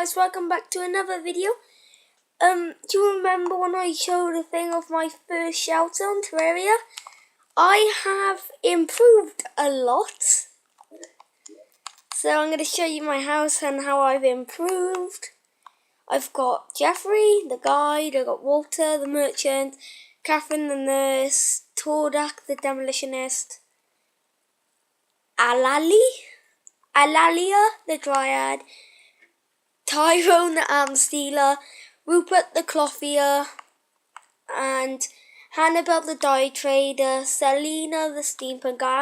guys, welcome back to another video. Do you remember when I showed a thing of my first shelter on Terraria? I have improved a lot. So I'm going to show you my house and how I've improved. I've got Jeffrey, the guide, I've got Walter, the merchant, Catherine, the nurse, Tordak, the demolitionist, Alalia, the dryad, Tyrone, the arm stealer, Rupert, the clothier, and Hannibal, the dye trader, Selena, the steampunk. I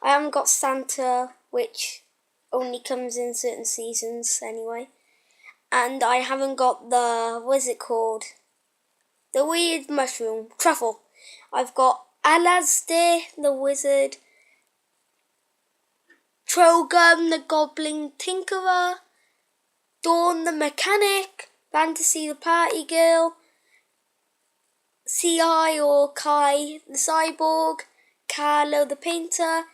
haven't got Santa, which only comes in certain seasons anyway. And I haven't got the, what is it called? The weird mushroom, truffle. I've got Alasdair, the wizard, Trogum, the goblin tinkerer, Dawn, the mechanic, Fantasy, the party girl, Ci or Kai, the cyborg, Carlo, the painter,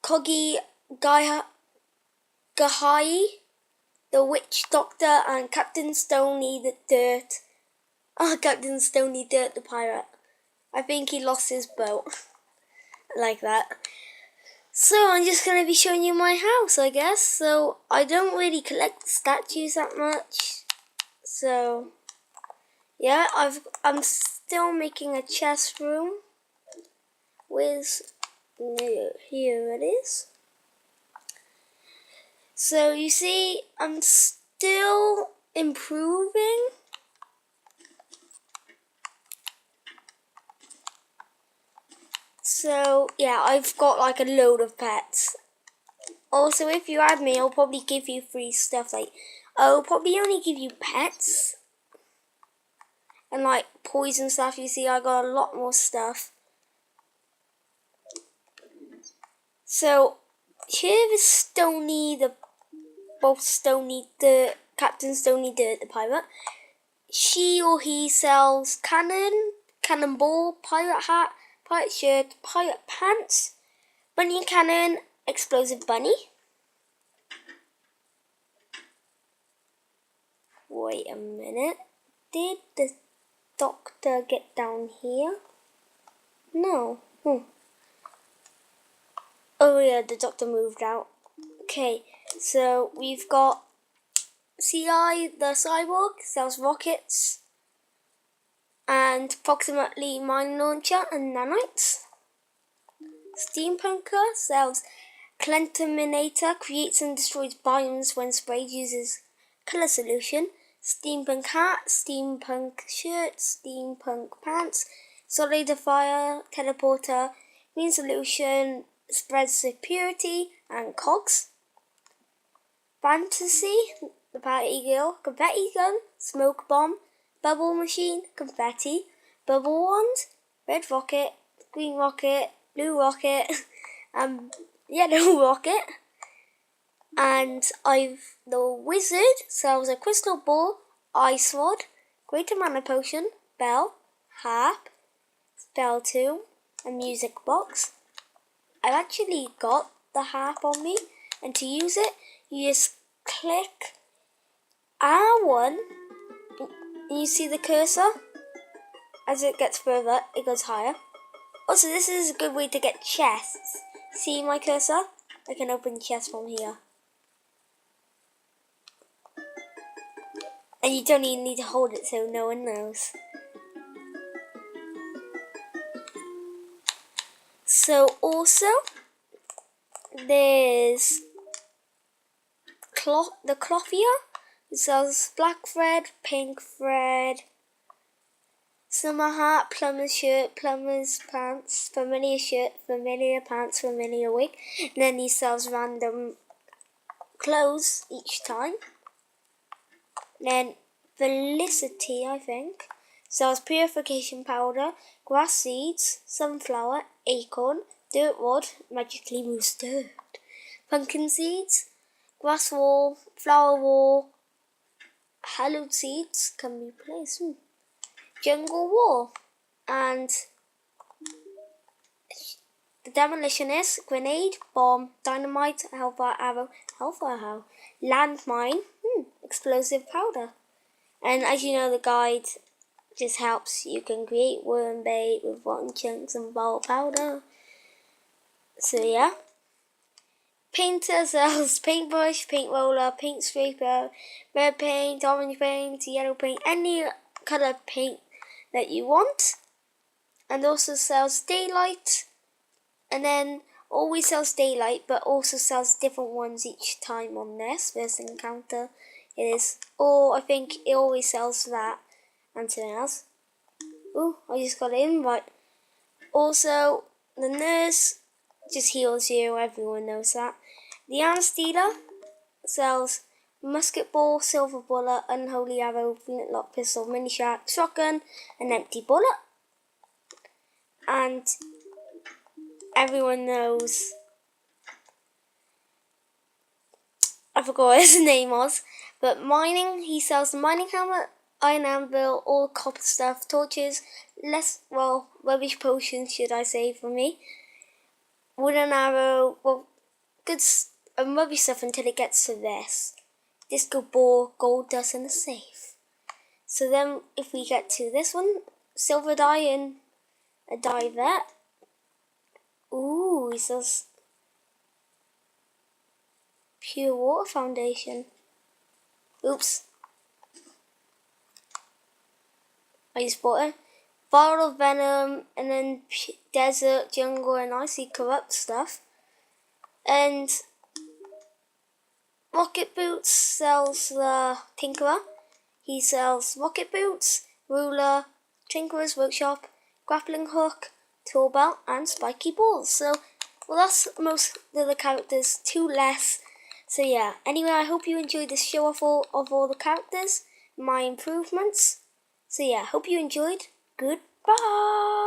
Coggy, Gahai, the witch doctor, and Captain Stony, the dirt. Captain Stony Dirt, the pirate. I think he lost his boat. Like that. So I'm just going to be showing you my house, I guess. So I don't really collect statues that much. So yeah, I'm still making a chest room. Here it is. So you see, I'm still improving. So yeah, I've got like a load of pets. Also, if you add me, I'll probably give you free stuff. Like, I'll probably only give you pets and like poison stuff. You see, I got a lot more stuff. So here is Stony, Captain Stony Dirt, the pirate. She or he sells cannonball, pirate hat, pirate shirt, pirate pants, bunny cannon, explosive bunny. Wait a minute. Did the doctor get down here? No. Oh yeah, the doctor moved out. Okay, so we've got Ci, the cyborg, sells rockets and approximately mine launcher and nanites. Steampunker sells Clentaminator, creates and destroys biomes when sprayed, uses color solution. Steampunk hat, steampunk shirt, steampunk pants, solidifier, teleporter, green solution, spreads security, and cogs. Fantasy, the party girl, confetti gun, smoke bomb, bubble machine, confetti, bubble wand, red rocket, green rocket, blue rocket, yellow rocket. And the wizard sells a crystal ball, ice rod, greater mana potion, bell, harp, spell tomb, and music box. I've actually got the harp on me, and to use it, you just click R1, and you see the cursor. As it gets further, it goes higher. Also, this is a good way to get chests. See my cursor? I can open chests from here. And you don't even need to hold it so no one knows. So also, there's the clothier. It sells black thread, pink thread, summer hat, plumber's shirt, plumber's pants, familiar shirt, familiar pants, familiar wig. And then he sells random clothes each time. Then Felicity, I think, sells purification powder, grass seeds, sunflower, acorn, dirt rod, magically moves dirt, pumpkin seeds, grass wall, flower wall, hallowed seeds can be placed, jungle wall, and the demolitionist, grenade, bomb, dynamite, hellfire arrow, landmine, explosive powder. And as you know, the guide just helps you can create worm bait with rotten chunks and ball powder. So yeah. Painter sells paintbrush, paint roller, paint scraper, red paint, orange paint, yellow paint, any colour paint that you want. And also sells daylight, and then always sells daylight, but also sells different ones each time on this first encounter. It is, or I think it always sells that and something else. Ooh, I just got an invite. Also, the nurse just heals you, everyone knows that. The arms dealer sells musket ball, silver bullet, unholy arrow, flintlock pistol, mini shotgun, an empty bullet. And everyone knows, I forgot what his name was, but mining, he sells the mining helmet, iron anvil, all copper stuff, torches, rubbish potions should I say for me, wooden arrow, good rubbish stuff until it gets to this. Disco ball, gold dust and a safe. So then if we get to this one, silver dye and a dye there. Ooh, he says pure water foundation. Oops. I just bought it. Vial of venom, and then desert, jungle, and icy corrupt stuff. And rocket boots sells the tinkerer. He sells rocket boots, ruler, tinkerer's workshop, grappling hook, tool belt, and spiky balls. So, well, that's most of the characters, 2 less. So yeah, anyway, I hope you enjoyed this show of all the characters, my improvements. So yeah, hope you enjoyed. Goodbye!